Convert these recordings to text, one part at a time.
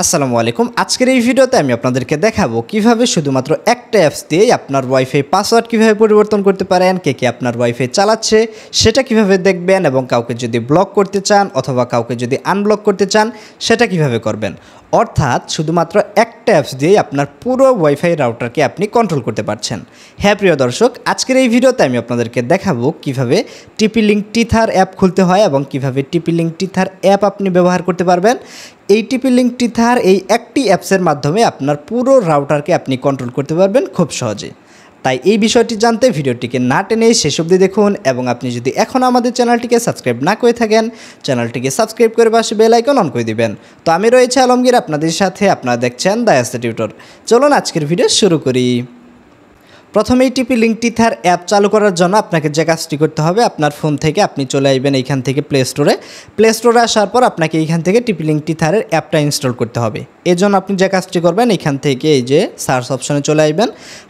আসসালামু আলাইকুম। আজকের এই ভিডিওতে আমি আপনাদেরকে দেখাবো কিভাবে শুধুমাত্র একটা অ্যাপস দিয়ে আপনার ওয়াইফাই পাসওয়ার্ড কিভাবে পরিবর্তন করতে পারেন, কে আপনার ওয়াইফাই চালাচ্ছে সেটা কিভাবে দেখবেন, এবং কাউকে যদি ব্লক করতে চান অথবা কাউকে যদি আনব্লক করতে চান সেটা কিভাবে করবেন। অর্থাৎ শুধুমাত্র একটা অ্যাপস দিয়ে আপনার পুরো ওয়াইফাই রাউটারকে আপনি কন্ট্রোল করতে পারছেন। হ্যাঁ প্রিয় দর্শক, আজকের এই ভিডিওতে আমি আপনাদেরকে দেখাবো কিভাবে TP-Link টিথার অ্যাপ খুলতে হয় এবং কিভাবে TP-Link টিথার অ্যাপ আপনি ব্যবহার করতে পারবেন। এই TP-Link টিথার এই একটি অ্যাপসের মাধ্যমে আপনার পুরো রাউটারকে আপনি কন্ট্রোল করতে পারবেন খুব সহজে। তাই এই বিষয়টি জানতে ভিডিওটিকে না টেনে শেষ অবধি দেখুন, এবং আপনি যদি এখনও আমাদের চ্যানেলটিকে সাবস্ক্রাইব না করে থাকেন চ্যানেলটিকে সাবস্ক্রাইব করে পাশে বেল আইকন অন করে দিবেন। তো আমি রয়েছে আলমগীর আপনাদের সাথে, আপনারা দেখছেন দ্য অ্যাস্ট্রো টিউটর। চলুন আজকের ভিডিও শুরু করি। প্রথমেই TP-Link টিথার অ্যাপ চালু করার জন্য আপনাকে যে কাজটি করতে হবে, আপনার ফোন থেকে আপনি চলে আসবেন এইখান থেকে প্লে স্টোরে আসার পর আপনাকে এইখান থেকে TP-Link টিথারের অ্যাপটা ইনস্টল করতে হবে। এর জন্য আপনি যে কাজটি করবেন, এইখান থেকে এই যে সার্চ অপশনে চলে আসবেন।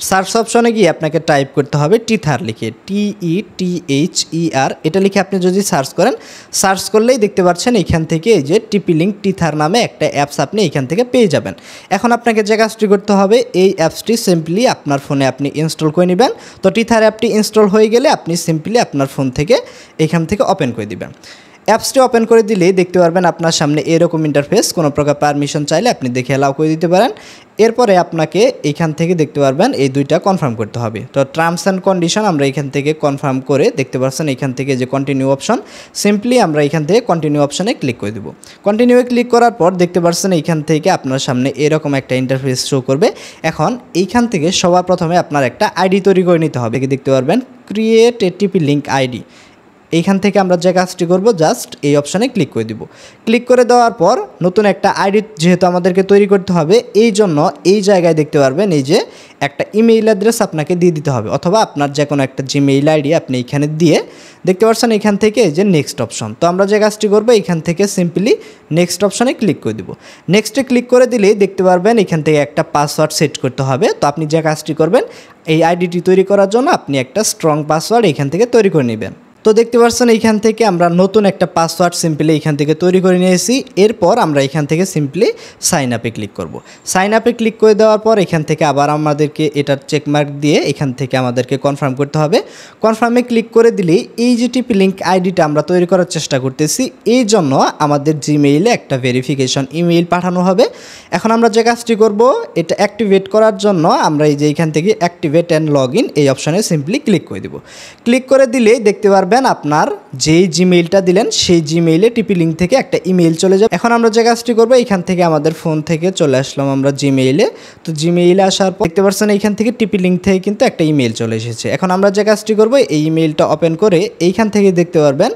সার্চ অপশনে গিয়ে আপনাকে টাইপ করতে হবে টিথার লিখে, TETHER এটা লিখে আপনি যদি সার্চ করেন, সার্চ করলেই দেখতে পাচ্ছেন এইখান থেকে এই যে TP-Link টিথার নামে একটা অ্যাপস আপনি এইখান থেকে পেয়ে যাবেন। এখন আপনাকে যে কাজটি করতে হবে, এই অ্যাপসটি সিম্পলি আপনার ফোনে আপনি ইনস্টল করে নেবেন। তো টিথার অ্যাপটি ইনস্টল হয়ে গেলে আপনি সিম্পলি আপনার ফোন থেকে এখান থেকে ওপেন করে দিবেন। অ্যাপসটি ওপেন করে দিলেই দেখতে পারবেন আপনার সামনে এরকম ইন্টারফেস। কোনো প্রকার পারমিশন চাইলে আপনি দেখে অ্যালাউ করে দিতে পারেন। এরপরে আপনাকে এইখান থেকে দেখতে পারবেন এই দুইটা কনফার্ম করতে হবে। তো টার্মস অ্যান্ড কন্ডিশন আমরা এখান থেকে কনফার্ম করে দেখতে পাচ্ছেন এইখান থেকে যে কন্টিনিউ অপশন, সিম্পলি আমরা এখান থেকে কন্টিনিউ অপশনে ক্লিক করে দেবো। কন্টিনিউয়ে ক্লিক করার পর দেখতে পাচ্ছেন এইখান থেকে আপনার সামনে এরকম একটা ইন্টারফেস শো করবে। এখন এইখান থেকে সবার প্রথমে আপনার একটা আইডি তৈরি করে নিতে হবে। দেখতে পারবেন ক্রিয়েট এ TP-Link আইডি। এইখান থেকে আমরা যে কাজটি করব, জাস্ট এই অপশানে ক্লিক করে দিব। ক্লিক করে দেওয়ার পর নতুন একটা আইডি যেহেতু আমাদেরকে তৈরি করতে হবে, এই জন্য এই জায়গায় দেখতে পারবেন এই যে একটা ইমেইল অ্যাড্রেস আপনাকে দিয়ে দিতে হবে, অথবা আপনার যে কোনো একটা জিমেইল আইডি আপনি এখানে দিয়ে দেখতে পাচ্ছেন এখান থেকে এই যে নেক্সট অপশন। তো আমরা যে কাজটি করবো, এখান থেকে সিম্পলি নেক্সট অপশানে ক্লিক করে দিব। নেক্সটে ক্লিক করে দিলেই দেখতে পারবেন এখান থেকে একটা পাসওয়ার্ড সেট করতে হবে। তো আপনি যে কাজটি করবেন, এই আইডিটি তৈরি করার জন্য আপনি একটা স্ট্রং পাসওয়ার্ড এখান থেকে তৈরি করে নেবেন। তো দেখতে পাচ্ছেন এইখান থেকে আমরা নতুন একটা পাসওয়ার্ড সিম্পলি এখান থেকে তৈরি করে নিয়েছি। এরপর আমরা এখান থেকে সিম্পলি সাইন আপে ক্লিক করব। সাইন আপে ক্লিক করে দেওয়ার পর এখান থেকে আবার আমাদেরকে এটার চেকমার্ক দিয়ে এখান থেকে আমাদেরকে কনফার্ম করতে হবে। কনফার্মে ক্লিক করে দিলেই এই যে TP-Link আইডিটা আমরা তৈরি করার চেষ্টা করতেছি, এই জন্য আমাদের জিমেইলে একটা ভেরিফিকেশন ইমেইল পাঠানো হবে। এখন আমরা যে কাজটি করব, এটা অ্যাক্টিভেট করার জন্য আমরা এই যে এখান থেকে অ্যাক্টিভেট অ্যান্ড লগ ইন এই অপশানে সিম্পলি ক্লিক করে দেব। ক্লিক করে দিলেই দেখতে পারবেন আপনার যেই জিমেইলটা দিলেন সেই জিমেইলে TP-Link থেকে একটা ইমেইল চলে যাবে। এখন আমরা যে কাজটি করবো, এখান থেকে আমাদের ফোন থেকে চলে আসলাম আমরা জিমেইলে। তো জিমেইলে আসার পর দেখতে পাচ্ছেন এইখান থেকে TP-Link থেকে কিন্তু একটা ইমেইল চলে এসেছে। এখন আমরা যে কাজটি করবো, এই ইমেইলটা ওপেন করে এইখান থেকে দেখতে পারবেন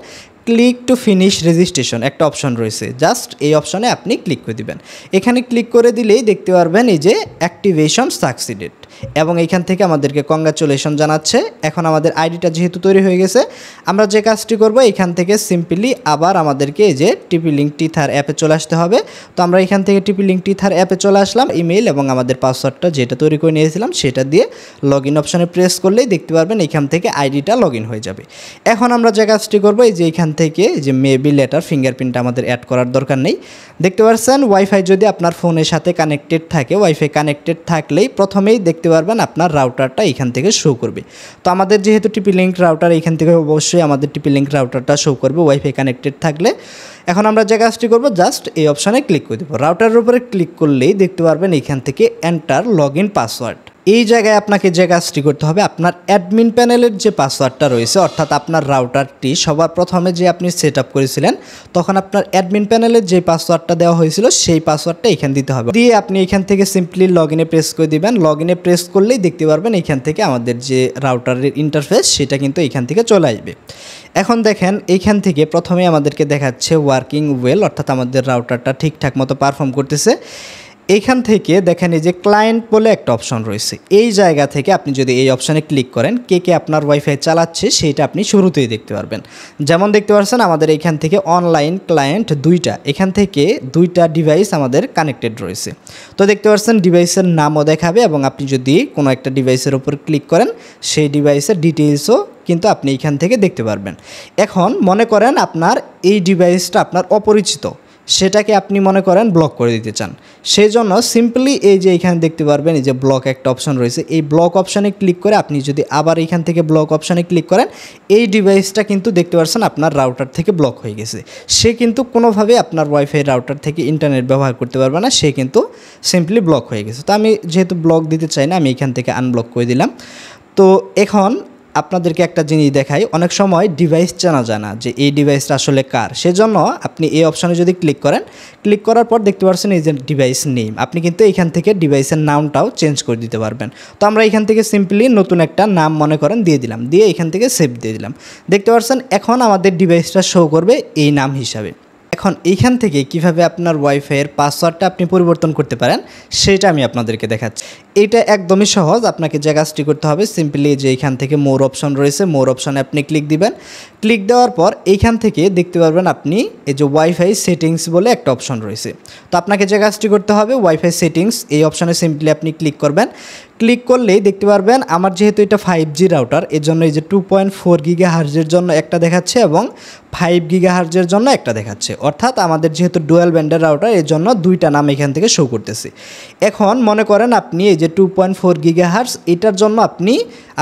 ক্লিক টু ফিনিশ রেজিস্ট্রেশন একটা অপশন রয়েছে, জাস্ট এই অপশনে আপনি ক্লিক করে দিবেন। এখানে ক্লিক করে দিলেই দেখতে পারবেন এই যে অ্যাক্টিভেশন সাকসিডেড, এবং এইখান থেকে আমাদেরকে কংগ্রাচুলেশন জানাচ্ছে। এখন আমাদের আইডিটা যেহেতু তৈরি হয়ে গেছে, আমরা যে কাজটি করব, এখান থেকে সিম্পলি আবার আমাদেরকে এই যে TP-Link টিথার অ্যাপে চলে আসতে হবে। তো আমরা এখান থেকে TP-Link টিথার অ্যাপে চলে আসলাম। ইমেইল এবং আমাদের পাসওয়ার্ডটা যেটা তৈরি করে নিয়েছিলাম সেটা দিয়ে লগ ইন অপশানে প্রেস করলেই দেখতে পারবেন এখান থেকে আইডিটা লগ ইন হয়ে যাবে। এখন আমরা যে কাজটি করব, এই যে এখান থেকে যে মেবি লেটার ফিঙ্গারপ্রিন্ট আমাদের অ্যাড করার দরকার নেই। দেখতে পাচ্ছেন ওয়াইফাই যদি আপনার ফোনের সাথে কানেক্টেড থাকে, ওয়াইফাই কানেক্টেড থাকলেই প্রথমেই দেখতে পারবেন আপনার রাউটারটা এখান থেকে শো করবে। তো আমাদের যেহেতু TP-Link রাউটার, এখান থেকে অবশ্যই আমাদের TP-Link রাউটারটা শো করবে ওয়াইফাই কানেক্টেড থাকলে। এখন আমরা যে কাজটি করবো, জাস্ট এই অপশানে ক্লিক করে দেবো। রাউটারের উপরে ক্লিক করলেই দেখতে পারবেন এখান থেকে এন্টার লগ ইন পাসওয়ার্ড। এই জায়গায় আপনাকে যে কাজটি করতে হবে, আপনার অ্যাডমিন প্যানেলের যে পাসওয়ার্ডটা রয়েছে, অর্থাৎ আপনার রাউটারটি সবার প্রথমে যে আপনি সেট আপ করেছিলেন, তখন আপনার অ্যাডমিন প্যানেলের যে পাসওয়ার্ডটা দেওয়া হয়েছিল সেই পাসওয়ার্ডটা এখানে দিতে হবে। দিয়ে আপনি এখান থেকে সিম্পলি লগ ইনে প্রেস করে দিবেন। লগ ইনে প্রেস করলেই দেখতে পারবেন এখান থেকে আমাদের যে রাউটারের ইন্টারফেস সেটা কিন্তু এখান থেকে চলে আসবে। এখন দেখেন এইখান থেকে প্রথমে আমাদেরকে দেখাচ্ছে ওয়ার্কিং ওয়েল, অর্থাৎ আমাদের রাউটারটা ঠিকঠাক মতো পারফর্ম করতেছে। এইখান থেকে দেখেন এই যে ক্লায়েন্ট বলে একটা অপশন রয়েছে, এই জায়গা থেকে আপনি যদি এই অপশানে ক্লিক করেন, কে আপনার ওয়াইফাই চালাচ্ছে সেটা আপনি শুরুতেই দেখতে পারবেন। যেমন দেখতে পাচ্ছেন আমাদের এখান থেকে অনলাইন ক্লায়েন্ট দুইটা, এখান থেকে দুইটা ডিভাইস আমাদের কানেক্টেড রয়েছে। তো দেখতে পাচ্ছেন ডিভাইসের নামও দেখাবে, এবং আপনি যদি কোনো একটা ডিভাইসের উপর ক্লিক করেন সেই ডিভাইসের ডিটেইলসও কিন্তু আপনি এখান থেকে দেখতে পারবেন। এখন মনে করেন আপনার এই ডিভাইসটা আপনার অপরিচিত, সেটাকে আপনি মনে করেন ব্লক করে দিতে চান। সেই জন্য সিম্পলি এই যে এখানে দেখতে পারবেন এই যে ব্লক একটা অপশন রয়েছে, এই ব্লক অপশানে ক্লিক করে আপনি যদি আবার এখান থেকে ব্লক অপশানে ক্লিক করেন, এই ডিভাইসটা কিন্তু দেখতে পাচ্ছেন আপনার রাউটার থেকে ব্লক হয়ে গেছে। সে কিন্তু কোনোভাবে আপনার ওয়াইফাই রাউটার থেকে ইন্টারনেট ব্যবহার করতে পারবে না, সে কিন্তু সিম্পলি ব্লক হয়ে গেছে। তো আমি যেহেতু ব্লক দিতে চাই না, আমি এখান থেকে আনব্লক করে দিলাম। তো এখন আপনাদেরকে একটা জিনিস দেখাই, অনেক সময় ডিভাইস চেনা যায় না যে এই ডিভাইসটা আসলে কার। সেজন্য আপনি এই অপশানে যদি ক্লিক করেন, ক্লিক করার পর দেখতে পাচ্ছেন এই যে ডিভাইস নেম, আপনি কিন্তু এখান থেকে ডিভাইসের নামটাও চেঞ্জ করে দিতে পারবেন। তো আমরা এখান থেকে সিম্পলি নতুন একটা নাম মনে করেন দিয়ে দিলাম, দিয়ে এখান থেকে সেভ দিয়ে দিলাম। দেখতে পাচ্ছেন এখন আমাদের ডিভাইসটা শো করবে এই নাম হিসাবে। এখন এইখান থেকে কিভাবে আপনার ওয়াইফাইয়ের পাসওয়ার্ডটা আপনি পরিবর্তন করতে পারেন সেটা আমি আপনাদেরকে দেখাচ্ছি। এটা একদমই সহজ, আপনাকে যে কাজটি করতে হবে সিম্পলি যে এইখান থেকে মোর অপশন রয়েছে, মোর অপশনে আপনি ক্লিক দিবেন। ক্লিক দেওয়ার পর এইখান থেকে দেখতে পারবেন আপনি এই যে ওয়াইফাই সেটিংস বলে একটা অপশন রয়েছে। তো আপনাকে যে কাজটি করতে হবে ওয়াইফাই সেটিংস এই অপশনে সিম্পলি আপনি ক্লিক করবেন। ক্লিক করলেই দেখতে পারবেন আমার যেহেতু এটা 5G রাউটার, এর জন্য এই যে 2.4 গিগাহার্জের জন্য একটা দেখাচ্ছে এবং 5 গিগাহার্জের জন্য একটা দেখাচ্ছে, অর্থাৎ আমাদের যেহেতু ডুয়াল ব্যান্ডের রাউটার এর জন্য দুইটা নাম এখান থেকে শো করতেছে। এখন মনে করেন আপনি এই যে 2.4 গিগাহার্জ এটার জন্য আপনি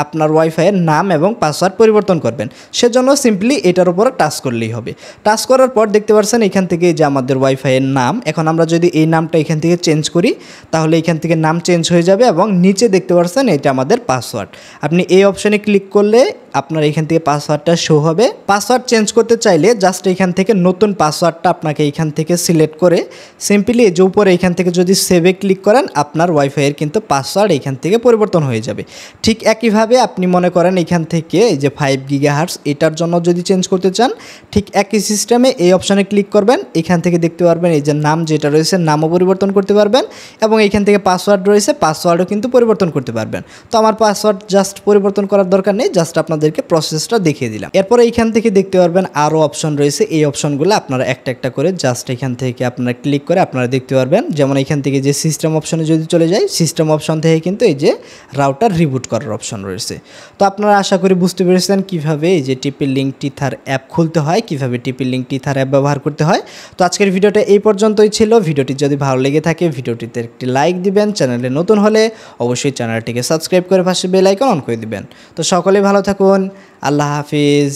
আপনার ওয়াইফাইয়ের নাম এবং পাসওয়ার্ড পরিবর্তন করবেন, সেজন্য সিম্পলি এটার উপরে টাচ করলেই হবে। টাচ করার পর দেখতে পাচ্ছেন এখান থেকে যে আমাদের ওয়াইফাইয়ের নাম, এখন আমরা যদি এই নামটা এখান থেকে চেঞ্জ করি তাহলে এখান থেকে নাম চেঞ্জ হয়ে যাবে এবং নিচে দেখতে পাচ্ছেন এটা আমাদের পাসওয়ার্ড। আপনি এই অপশানে ক্লিক করলে আপনার এখান থেকে পাসওয়ার্ডটা শো হবে। পাসওয়ার্ড চেঞ্জ করতে চাইলে জাস্ট এখান থেকে নতুন পাসওয়ার্ডটা আপনাকে এখান থেকে সিলেক্ট করে সিম্পলি যে উপরে এখান থেকে যদি সেভে ক্লিক করেন আপনার ওয়াইফাইয়ের কিন্তু পাসওয়ার্ড এখান থেকে পরিবর্তন হয়ে যাবে। ঠিক একইভাবে আপনি মনে করেন এখান থেকে এই যে 5 গিগাহার্জ এটার জন্য যদি চেঞ্জ করতে চান ঠিক একই সিস্টেমে এই অপশানে ক্লিক করবেন। এখান থেকে দেখতে পারবেন এই যে নাম যেটা রয়েছে নামও পরিবর্তন করতে পারবেন এবং এখান থেকে পাসওয়ার্ড রয়েছে পাসওয়ার্ডও কিন্তু পরিবর্তন করতে পারবেন। তো আমার পাসওয়ার্ড জাস্ট পরিবর্তন করার দরকার নেই, জাস্ট আপনাদেরকে প্রসেসটা দেখিয়ে দিলাম। এরপরে এইখান থেকে দেখতে পারবেন আরও অপশন রয়েছে, এই অপশনগুলো আপনারা একটা একটা করে জাস্ট এখান থেকে আপনারা ক্লিক করে আপনারা দেখতে পারবেন। যেমন এখান থেকে যে সিস্টেম অপশনে যদি চলে যায়, সিস্টেম অপশন থেকে কিন্তু এই যে রাউটার রিবুট করার অপশন রয়েছে। তো আপনারা আশা করি বুঝতে পেরেছেন কীভাবে এই যে টিপি লিঙ্ক টিথার অ্যাপ খুলতে হয়, কীভাবে টিপি লিঙ্ক টিথার অ্যাপ ব্যবহার করতে হয়। তো আজকের ভিডিওটা এই পর্যন্তই ছিল। ভিডিওটি যদি ভালো লেগে থাকে ভিডিওটিতে একটি লাইক দিবেন, চ্যানেলে নতুন হলে অবশ্যই চ্যানেলটিকে সাবস্ক্রাইব করে পাশে বেল আইকন অন করে দিবেন। তো সকলেই ভালো থাকুন, আল্লাহ হাফিজ।